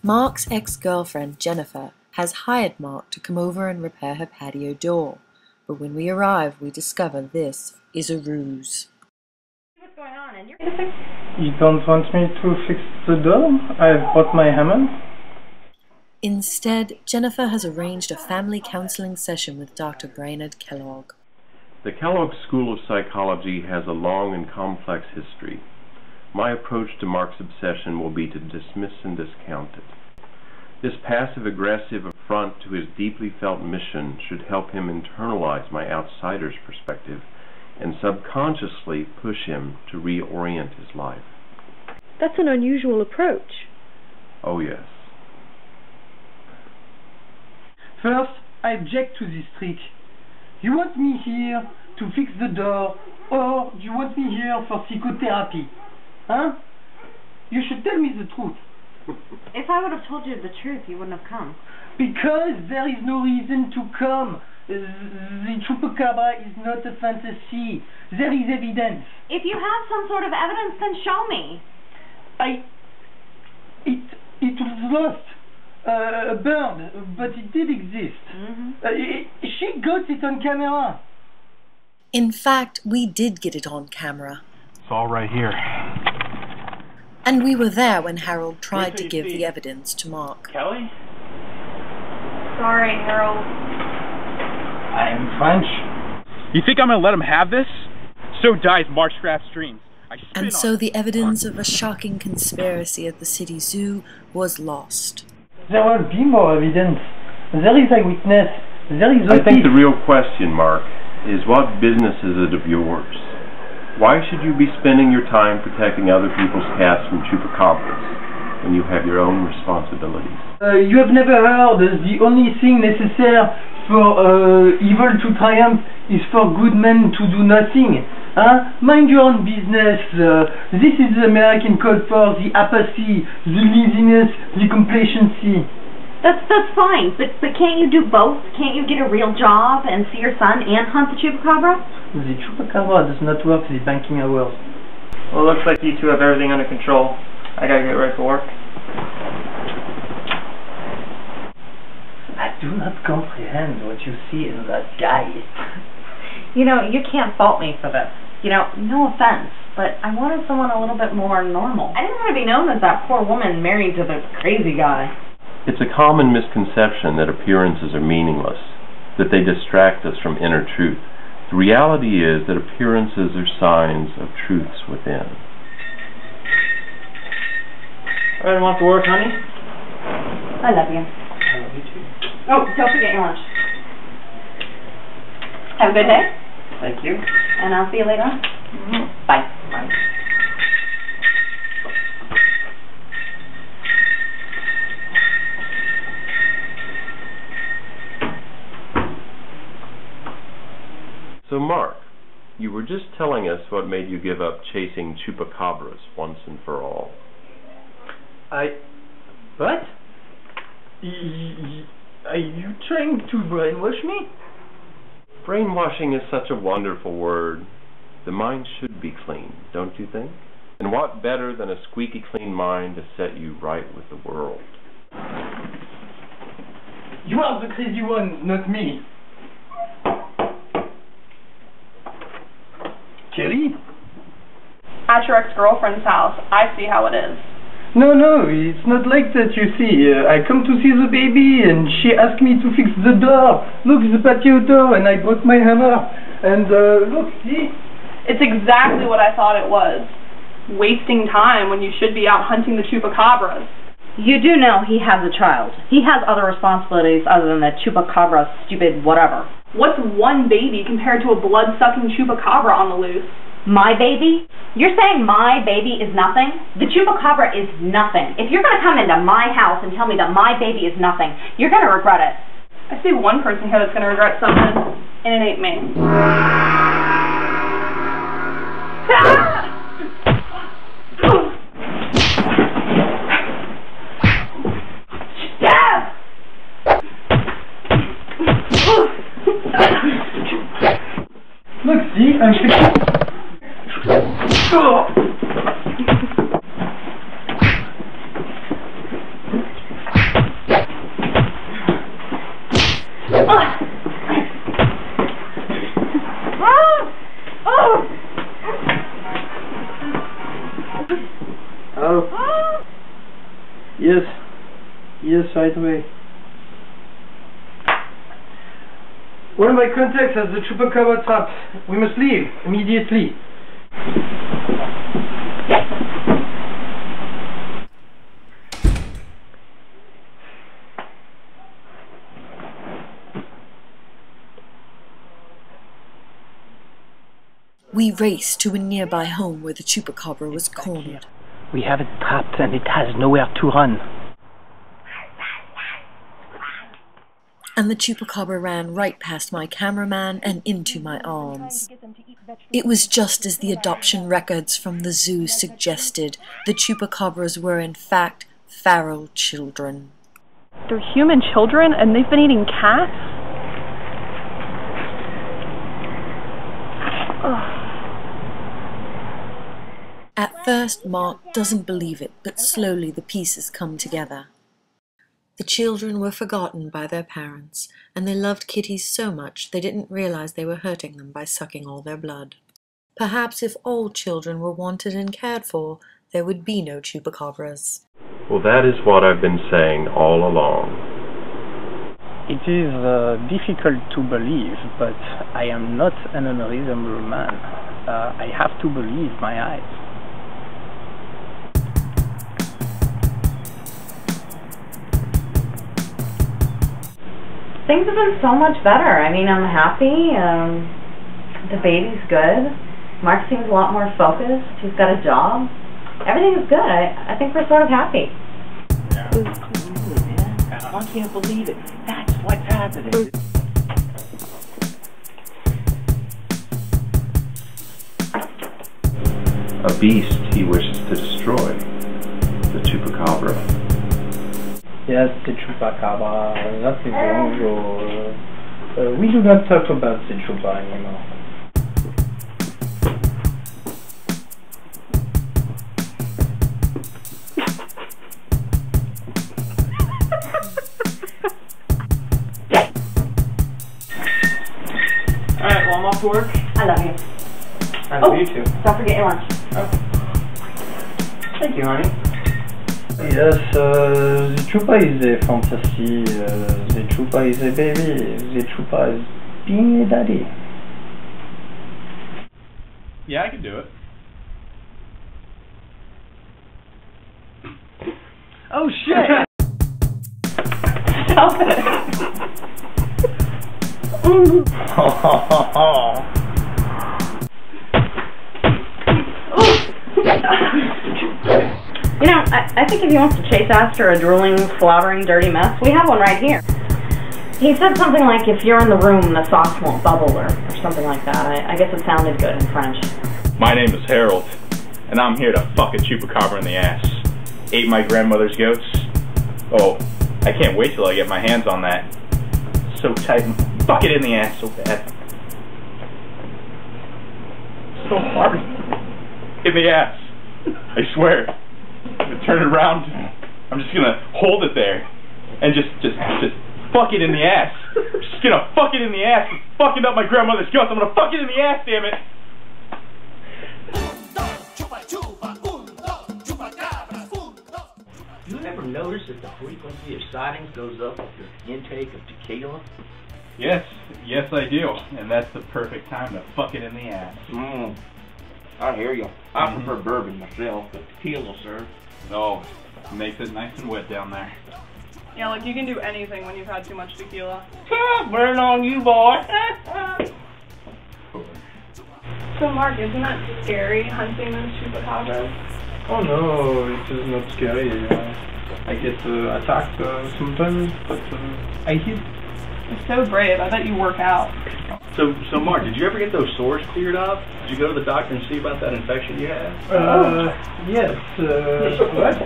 Marc's ex-girlfriend, Jennifer, has hired Marc to come over and repair her patio door. But when we arrive, we discover this is a ruse. What's going on? And you're gonna fix it? You don't want me to fix the door? I've brought my hammer. Instead, Jennifer has arranged a family counseling session with Dr. Brainerd Kellogg. The Kellogg School of Psychology has a long and complex history. My approach to Marc's obsession will be to dismiss and discount it. This passive-aggressive affront to his deeply felt mission should help him internalize my outsider's perspective and subconsciously push him to reorient his life. That's an unusual approach. Oh yes. First, I object to this trick. You want me here to fix the door, or you want me here for psychotherapy? Huh? You should tell me the truth. If I would have told you the truth, you wouldn't have come. Because there is no reason to come. The Chupacabra is not a fantasy. There is evidence. If you have some sort of evidence, then show me. It was lost. Burned, but it did exist. She got it on camera. In fact, we did get it on camera. It's all right here. And we were there when Harold tried to give the evidence to Marc. Kelly? Sorry, Harold. I'm French. You think I'm gonna let him have this? So dies Marc Schtrappe's dreams. And so the evidence of a shocking conspiracy at the city zoo was lost. There will be more evidence. There is a witness. There is a I think the real question, Marc, is what business is it of yours? Why should you be spending your time protecting other people's cats from chupacabras when you have your own responsibilities? You have never heard the only thing necessary for evil to triumph is for good men to do nothing. Mind your own business. This is the American code for the apathy, the laziness, the complacency. That's fine, but can't you do both? Can't you get a real job and see your son and hunt the chupacabra? The chupacabra does not work the banking hours. Well, it looks like you two have everything under control. I gotta get ready for work. I do not comprehend what you see in that guy. You know, you can't fault me for this. You know, no offense, but I wanted someone a little bit more normal. I didn't want to be known as that poor woman married to the crazy guy. It's a common misconception that appearances are meaningless, that they distract us from inner truth. The reality is that appearances are signs of truths within. Alright, I'm off to work, honey. I love you. I love you too. Oh, don't forget your lunch. Have a good day. Thank you. And I'll see you later on. Bye. Bye. So Marc, you were just telling us what made you give up chasing chupacabras once and for all. What? Are you trying to brainwash me? Brainwashing is such a wonderful word. The mind should be clean, don't you think? And what better than a squeaky clean mind to set you right with the world? You are the crazy one, not me. Kelly? At your ex-girlfriend's house. I see how it is. No, it's not like that, you see. I come to see the baby and she asked me to fix the door. Look, the patio door, and I brought my hammer. And look, see? It's exactly what I thought it was. Wasting time when you should be out hunting the chupacabras. You do know he has a child. He has other responsibilities other than the chupacabra, stupid whatever. What's one baby compared to a blood-sucking chupacabra on the loose? My baby? You're saying my baby is nothing? The chupacabra is nothing. If you're going to come into my house and tell me that my baby is nothing, you're going to regret it. I see one person here that's going to regret something, and it ain't me. Look, see, I'm fixing. Yes. Yes, right away. One of my contacts has the Chupacabra trap. We must leave immediately. We raced to a nearby home where the Chupacabra was cornered. We have it trapped and it has nowhere to run. And the Chupacabra ran right past my cameraman and into my arms. It was just as the adoption records from the zoo suggested. The Chupacabras were in fact feral children. They're human children and they've been eating cats? Ugh. At first, Marc doesn't believe it, but slowly the pieces come together. The children were forgotten by their parents, and they loved kitties so much they didn't realize they were hurting them by sucking all their blood. Perhaps if all children were wanted and cared for, there would be no Chupacabras. Well, that is what I've been saying all along. It is difficult to believe, but I am not an unreasonable man. I have to believe my eyes. Things have been so much better. I mean, I'm happy. The baby's good. Marc seems a lot more focused. He's got a job. Everything is good. I think we're sort of happy. I can't believe it. That's what's happening. A beast he wishes to destroy, the Chupacabra. Yes, the Chupacabra, that is wrong. We do not talk about the Chupa anymore. Alright, well, I'm off to work. I love you. I love you too. Don't forget your lunch. Oh. Thank you, honey. Yes, the Chupa is a fantasy, the Chupa is a baby, the Chupa is being a daddy. Yeah, I can do it. Oh shit! Stop it. You know, I think if he wants to chase after a drooling, slobbering, dirty mess, we have one right here. He said something like, if you're in the room, the sauce won't bubble, or something like that. I guess it sounded good in French. My name is Harold, and I'm here to fuck a Chupacabra in the ass. Ate my grandmother's goats. Oh, I can't wait till I get my hands on that. So tight and fuck it in the ass so bad. So hard. In the ass. I swear. I'm gonna turn it around. I'm just gonna hold it there and just fuck it in the ass. I'm just gonna fuck it in the ass. It's fucking up my grandmother's guts. I'm gonna fuck it in the ass, damn it. You ever notice that the frequency of sightings goes up with your intake of tequila? Yes, I do, and that's the perfect time to fuck it in the ass. I hear you. I prefer bourbon myself, but tequila, sir. Oh, it makes it nice and wet down there. Yeah, like you can do anything when you've had too much tequila. Burn on you, boy. So Marc, isn't that scary, hunting those chupacabras? Oh no, it is not scary. I get attacked sometimes, but I hit. It's so brave. I bet you work out. So Marc, did you ever get those sores cleared up? Did you go to the doctor and see about that infection you had? Yes. What?